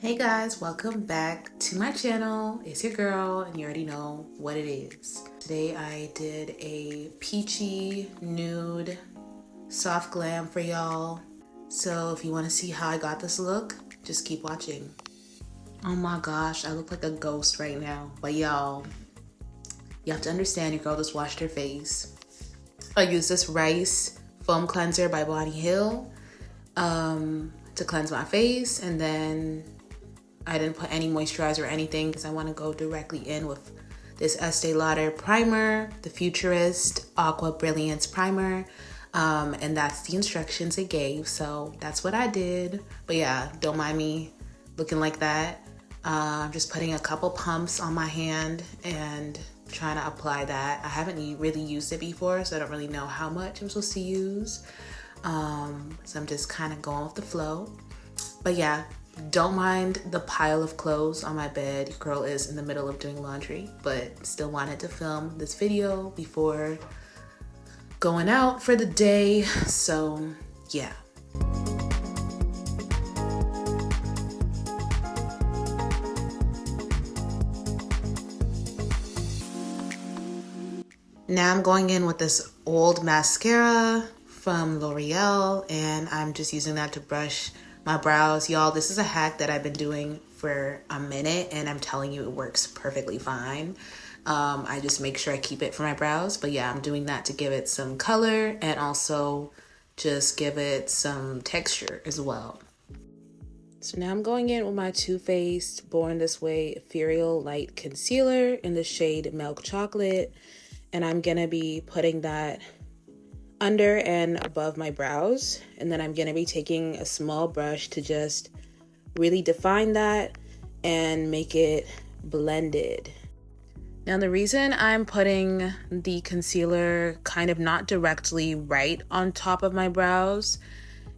Hey guys, welcome back to my channel. It's your girl and you already know what it is. Today I did a peachy nude soft glam for y'all. So if you want to see how I got this look, just keep watching. Oh my gosh, I look like a ghost right now. But y'all, you have to understand your girl just washed her face. I used this rice foam cleanser by Bonnie Hill to cleanse my face, and then I didn't put any moisturizer or anything because I want to go directly in with this Estee Lauder primer, the Futurist Aqua Brilliance Primer. And that's the instructions it gave. So that's what I did. But yeah, don't mind me looking like that. I'm just putting a couple pumps on my hand and trying to apply that. I haven't really used it before, so I don't really know how much I'm supposed to use. So I'm just kind of going with the flow. But yeah, don't mind the pile of clothes on my bed. Your girl is in the middle of doing laundry, but still wanted to film this video before going out for the day. So yeah. Now I'm going in with this old mascara from L'Oreal, and I'm just using that to brush my brows. Y'all, this is a hack that I've been doing for a minute, and I'm telling you it works perfectly fine. I just make sure I keep it for my brows, but yeah, I'm doing that to give it some color and also just give it some texture as well. So now I'm going in with my Too Faced Born This Way Ethereal Light Concealer in the shade Milk Chocolate, and I'm gonna be putting that under and above my brows, and then I'm gonna be taking a small brush to just really define that and make it blended. Now the reason I'm putting the concealer kind of not directly right on top of my brows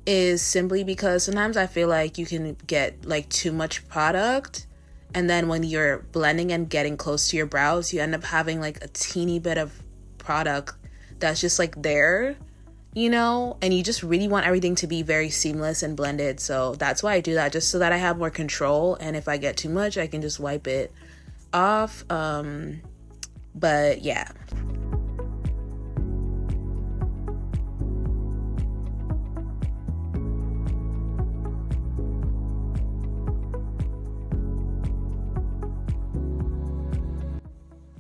is simply because sometimes I feel like you can get like too much product, and then when you're blending and getting close to your brows, you end up having like a teeny bit of product that's just like there, you know, and you just really want everything to be very seamless and blended. So that's why I do that, just so that I have more control, and if I get too much I can just wipe it off. But yeah.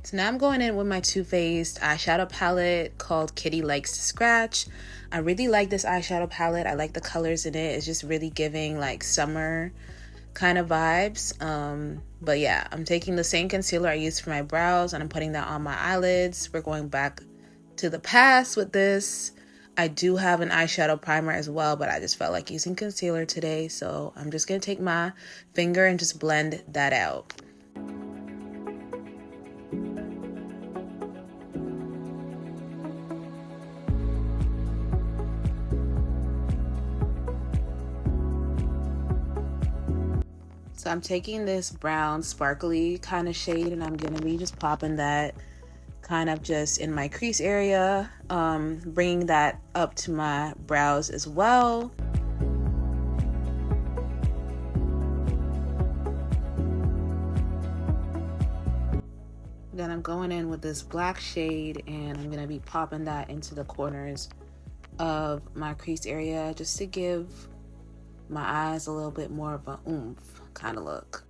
So now I'm going in with my Too Faced eyeshadow palette called Kitty Likes to Scratch. I really like this eyeshadow palette. I like the colors in it. It's just really giving like summer kind of vibes. But yeah, I'm taking the same concealer I used for my brows and I'm putting that on my eyelids. We're going back to the past with this. I do have an eyeshadow primer as well, but I just felt like using concealer today. So I'm just going to take my finger and just blend that out. So I'm taking this brown sparkly kind of shade and I'm going to be just popping that kind of just in my crease area, bringing that up to my brows as well. Then I'm going in with this black shade and I'm going to be popping that into the corners of my crease area just to give my eyes a little bit more of a oomph kind of look.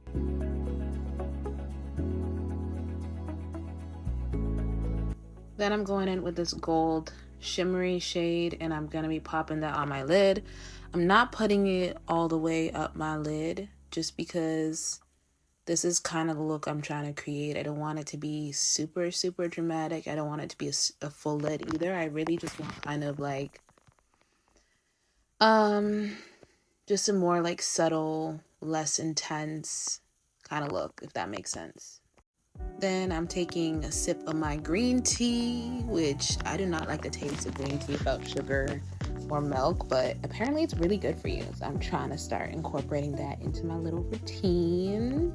Then I'm going in with this gold shimmery shade and I'm gonna be popping that on my lid. I'm not putting it all the way up my lid just because this is kind of the look I'm trying to create. I don't want it to be super dramatic. I don't want it to be a full lid either. I really just want kind of like just a more like subtle, less intense kind of look, if that makes sense. Then I'm taking a sip of my green tea, which I do not like the taste of green tea without sugar or milk, but apparently it's really good for you. So I'm trying to start incorporating that into my little routine.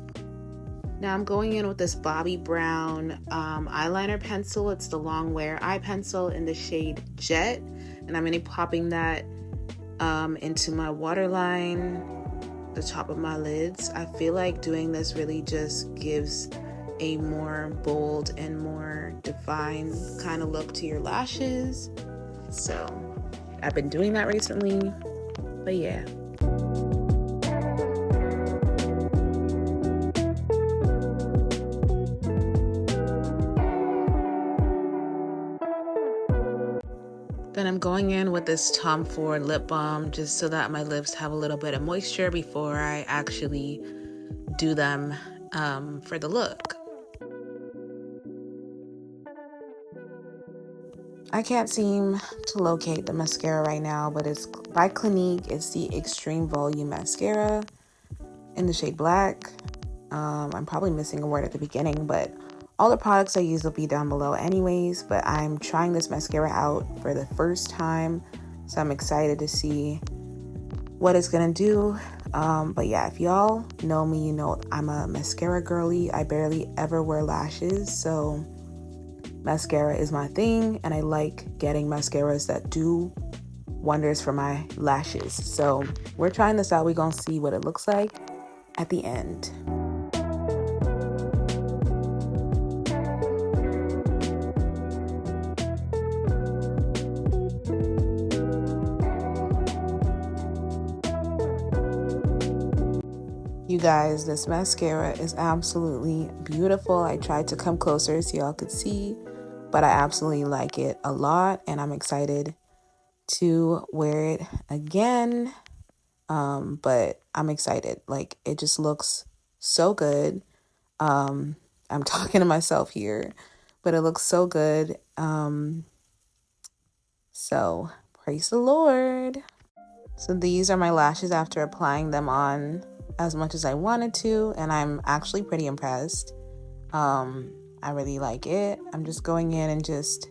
Now I'm going in with this Bobbi Brown eyeliner pencil. It's the long wear eye pencil in the shade Jet, and I'm going to be popping that into my waterline the top of my lids. I feel like doing this really just gives a more bold and more defined kind of look to your lashes. So I've been doing that recently, but yeah. Then I'm going in with this Tom Ford lip balm just so that my lips have a little bit of moisture before I actually do them for the look. I can't seem to locate the mascara right now, but it's by Clinique. It's the Extreme Volume Mascara in the shade Black. I'm probably missing a word at the beginning, but all the products I use will be down below anyways. But I'm trying this mascara out for the first time, so I'm excited to see what it's gonna do. But yeah, if y'all know me, you know I'm a mascara girly. I barely ever wear lashes, so mascara is my thing, and I like getting mascaras that do wonders for my lashes. So we're trying this out. We're gonna see what it looks like at the end. You guys, this mascara is absolutely beautiful. I tried to come closer so y'all could see, but I absolutely like it a lot, and I'm excited to wear it again. But I'm excited. Like, it just looks so good. I'm talking to myself here, but it looks so good. So praise the Lord. So these are my lashes after applying them on as much as I wanted to, and I'm actually pretty impressed. I really like it. I'm just going in and just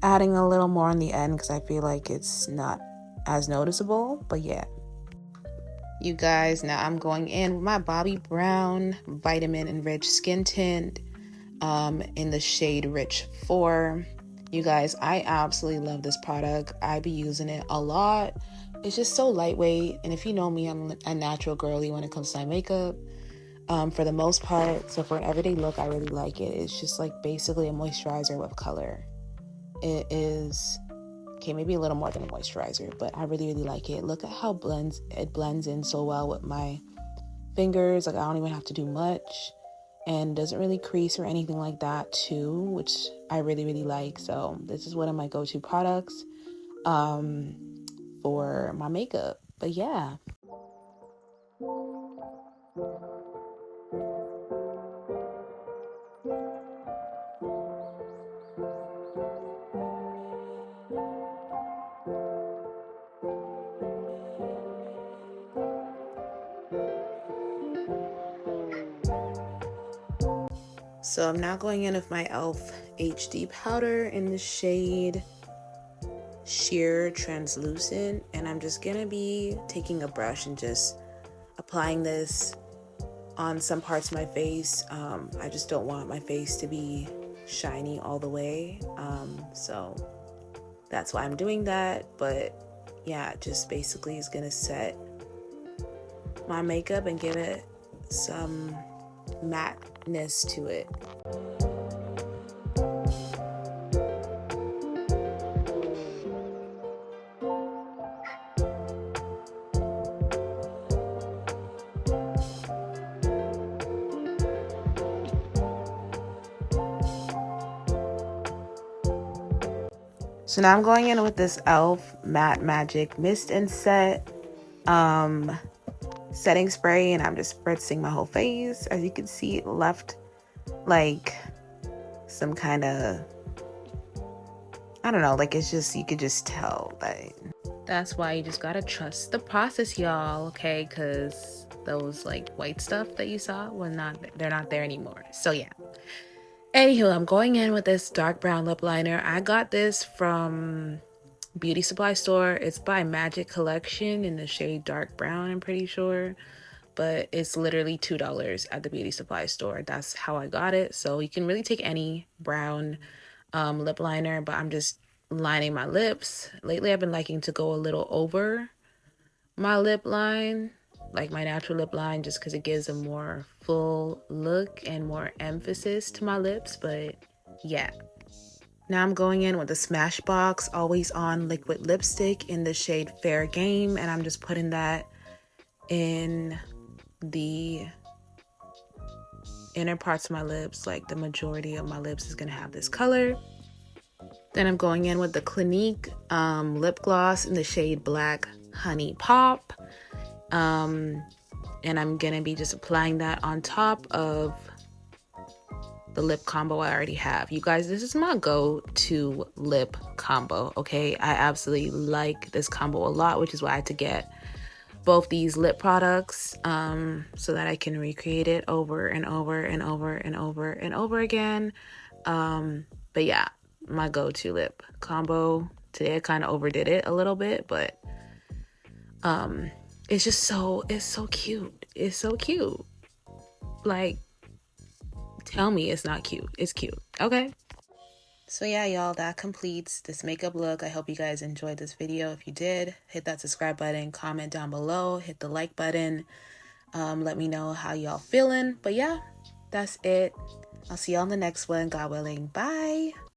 adding a little more on the end because I feel like it's not as noticeable, but yeah. You guys, now I'm going in with my Bobbi Brown Vitamin Enriched Skin Tint in the shade Rich 4. You guys, I absolutely love this product. I be using it a lot. It's just so lightweight, and if you know me, I'm a natural girly when it comes to my makeup for the most part. So for an everyday look, I really like it. It's just like basically a moisturizer with color. It is, okay, maybe a little more than a moisturizer, but I really, really like it. Look at how it blends in so well with my fingers. Like, I don't even have to do much, and doesn't really crease or anything like that too, which I really, really like. So this is one of my go-to products for my makeup. But yeah. So I'm now going in with my e.l.f. HD powder in the shade Sheer Translucent, and I'm just gonna be taking a brush and just applying this on some parts of my face. I just don't want my face to be shiny all the way, so that's why I'm doing that. But yeah, it just basically is gonna set my makeup and give it some matteness to it. So now I'm going in with this e.l.f. Matte Magic Mist and Set setting spray, and I'm just spritzing my whole face. As you can see, it left like some kind of, I don't know, like it's just, you could just tell that. That's why you just gotta trust the process, y'all, okay? Because those like white stuff that you saw they're not there anymore. So yeah. Anywho, I'm going in with this dark brown lip liner. I got this from beauty supply store. It's by Magic Collection in the shade dark brown, I'm pretty sure. But it's literally $2 at the beauty supply store. That's how I got it. So you can really take any brown lip liner, but I'm just lining my lips. Lately, I've been liking to go a little over my lip line, like my natural lip line, just because it gives a more full look and more emphasis to my lips. But yeah. Now I'm going in with the Smashbox Always On Liquid Lipstick in the shade Fair Game, and I'm just putting that in the inner parts of my lips. Like the majority of my lips is gonna have this color. Then I'm going in with the Clinique lip gloss in the shade Black Honey Pop, and I'm gonna be just applying that on top of the lip combo I already have. You guys, this is my go-to lip combo, okay? I absolutely like this combo a lot, which is why I had to get both these lip products so that I can recreate it over and over and over and over and over again. But yeah, my go-to lip combo. Today I kind of overdid it a little bit, but it's so cute. It's so cute. Like, tell me it's not cute. It's cute, okay? So yeah, y'all, that completes this makeup look. I hope you guys enjoyed this video. If you did, hit that subscribe button, comment down below, hit the like button. Let me know how y'all feeling. But yeah, that's it. I'll see y'all in the next one, God willing. Bye.